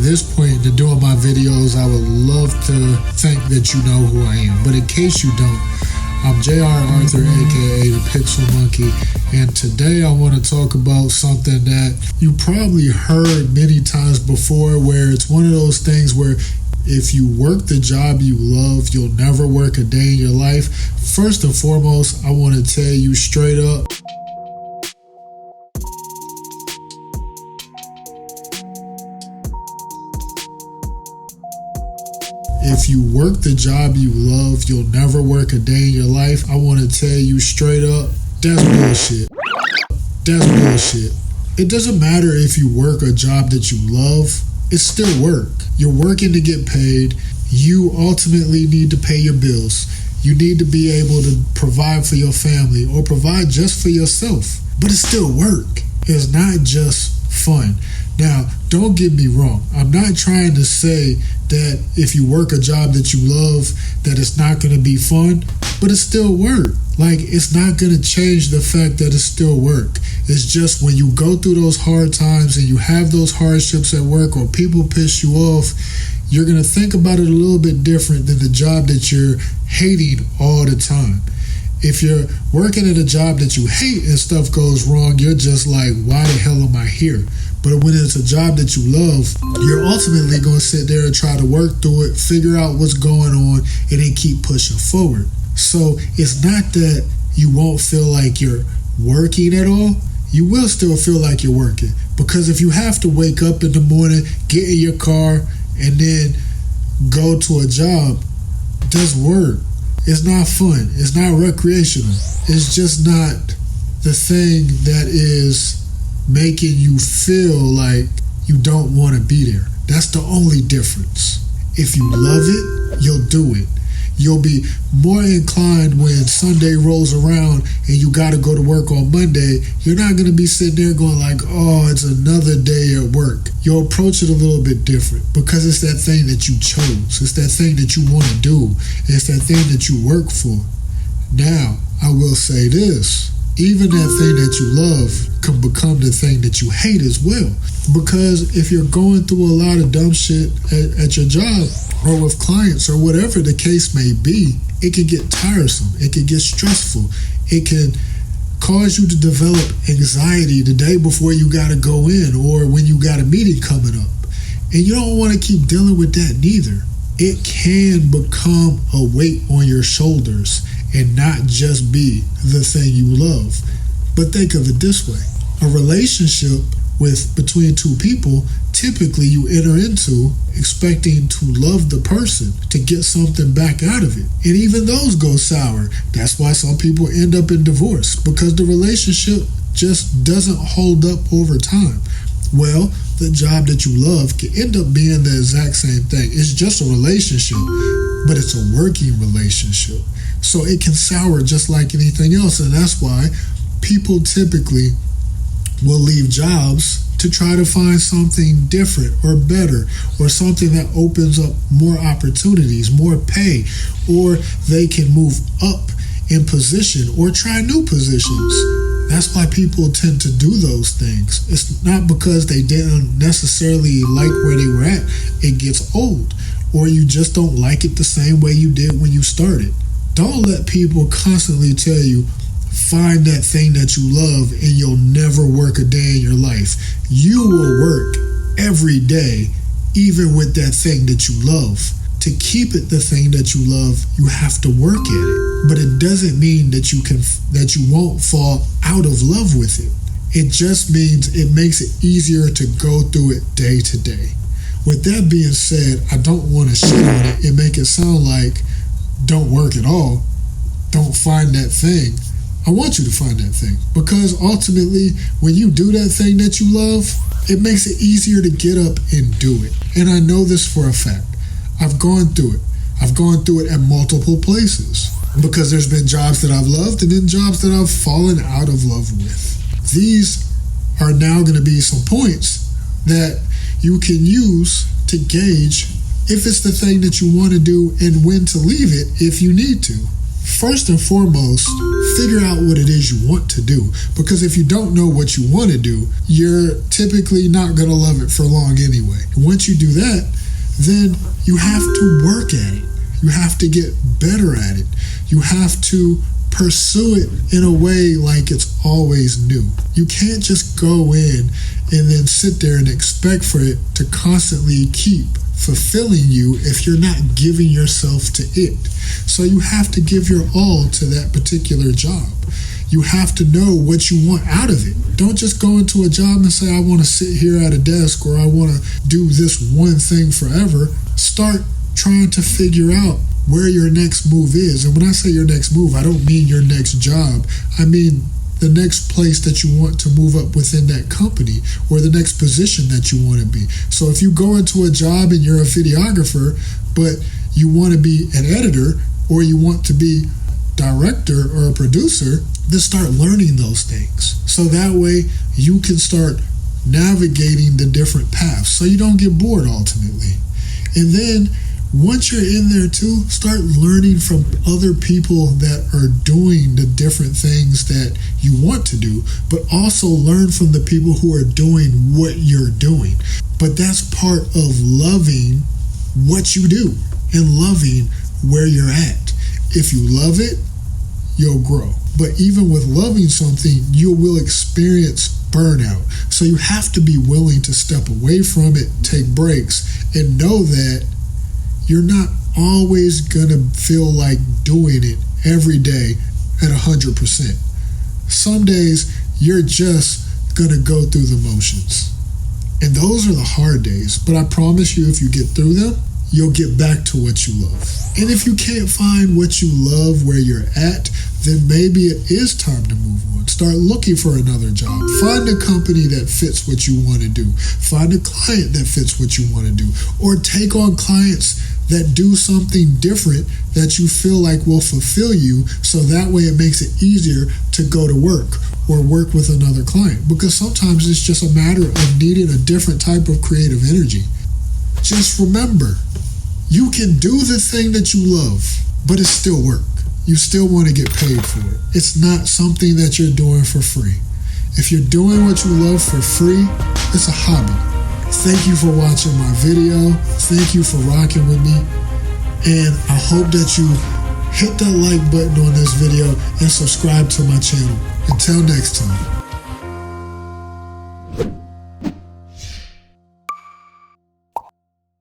this point in doing my videos, I would love to think that you know who I am. But in case you don't, I'm J.R. Arthur, aka the Pixel Monkey, and today I want to talk about something that you probably heard many times before, where it's one of those things where if you work the job you love, you'll never work a day in your life. First and foremost, I want to tell you straight up, if you work the job you love, you'll never work a day in your life. I want to tell you straight up, that's bullshit. That's bullshit. It doesn't matter if you work a job that you love, it's still work. You're working to get paid. You ultimately need to pay your bills. You need to be able to provide for your family or provide just for yourself. But it's still work. It's not just fun. Now, don't get me wrong. I'm not trying to say that if you work a job that you love, that it's not going to be fun, but it's still work. Like, it's not going to change the fact that it's still work. It's just when you go through those hard times and you have those hardships at work or people piss you off, you're going to think about it a little bit different than the job that you're hating all the time. If you're working at a job that you hate and stuff goes wrong, you're just like, why the hell am I here? But when it's a job that you love, you're ultimately going to sit there and try to work through it, figure out what's going on, and then keep pushing forward. So it's not that you won't feel like you're working at all. You will still feel like you're working. Because if you have to wake up in the morning, get in your car, and then go to a job, that's work. It's not fun. It's not recreational. It's just not the thing that is making you feel like you don't want to be there. That's the only difference. If you love it, you'll do it. You'll be more inclined when Sunday rolls around and you got to go to work on Monday. You're not going to be sitting there going like, oh, it's another day at work. You'll approach it a little bit different because it's that thing that you chose. It's that thing that you want to do. It's that thing that you work for. Now, I will say this. Even that thing that you love can become the thing that you hate as well. Because if you're going through a lot of dumb shit at your job or with clients or whatever the case may be, it can get tiresome. It can get stressful. It can cause you to develop anxiety the day before you got to go in or when you got a meeting coming up. And you don't want to keep dealing with that neither. It can become a weight on your shoulders and not just be the thing you love. But think of it this way. A relationship between two people, typically you enter into expecting to love the person, to get something back out of it. And even those go sour. That's why some people end up in divorce, because the relationship just doesn't hold up over time. Well, the job that you love can end up being the exact same thing. It's just a relationship, but it's a working relationship. So it can sour just like anything else. And that's why people typically will leave jobs to try to find something different or better, or something that opens up more opportunities, more pay, or they can move up in position or try new positions. That's why people tend to do those things. It's not because they didn't necessarily like where they were at. It gets old, or you just don't like it the same way you did when you started. Don't let people constantly tell you, find that thing that you love and you'll never work a day in your life. You will work every day, even with that thing that you love. To keep it the thing that you love, you have to work at it. But it doesn't mean that you won't fall out of love with it. It just means it makes it easier to go through it day to day. With that being said, I don't want to shit on it and make it sound like don't work at all. Don't find that thing. I want you to find that thing, because ultimately when you do that thing that you love, it makes it easier to get up and do it. And I know this for a fact. I've gone through it. I've gone through it at multiple places, because there's been jobs that I've loved and then jobs that I've fallen out of love with. These are now going to be some points that you can use to gauge if it's the thing that you want to do and when to leave it if you need to. First and foremost, figure out what it is you want to do. Because if you don't know what you want to do, you're typically not going to love it for long anyway. And once you do that, then you have to work at it. You have to get better at it. You have to pursue it in a way like it's always new. You can't just go in and then sit there and expect for it to constantly keep fulfilling you if you're not giving yourself to it. So you have to give your all to that particular job. You have to know what you want out of it. Don't just go into a job and say, I want to sit here at a desk or I want to do this one thing forever. Start trying to figure out where your next move is. And when I say your next move, I don't mean your next job. I mean the next place that you want to move up within that company or the next position that you want to be. So if you go into a job and you're a videographer, but you want to be an editor or you want to be director or a producer, then start learning those things. So that way you can start navigating the different paths so you don't get bored ultimately. And then once you're in there too, start learning from other people that are doing the different things that you want to do, but also learn from the people who are doing what you're doing. But that's part of loving what you do and loving where you're at. If you love it, you'll grow. But even with loving something, you will experience burnout. So you have to be willing to step away from it, take breaks, and know that you're not always going to feel like doing it every day at 100%. Some days, you're just going to go through the motions. And those are the hard days. But I promise you, if you get through them, you'll get back to what you love. And if you can't find what you love where you're at, then maybe it is time to move on. Start looking for another job. Find a company that fits what you want to do. Find a client that fits what you want to do. Or take on clients that do something different that you feel like will fulfill you, so that way it makes it easier to go to work or work with another client. Because sometimes it's just a matter of needing a different type of creative energy. Just remember, you can do the thing that you love, but it's still work. You still want to get paid for it. It's not something that you're doing for free. If you're doing what you love for free, it's a hobby. Thank you for watching my video. Thank you for rocking with me. And I hope that you hit that like button on this video and subscribe to my channel. Until next time.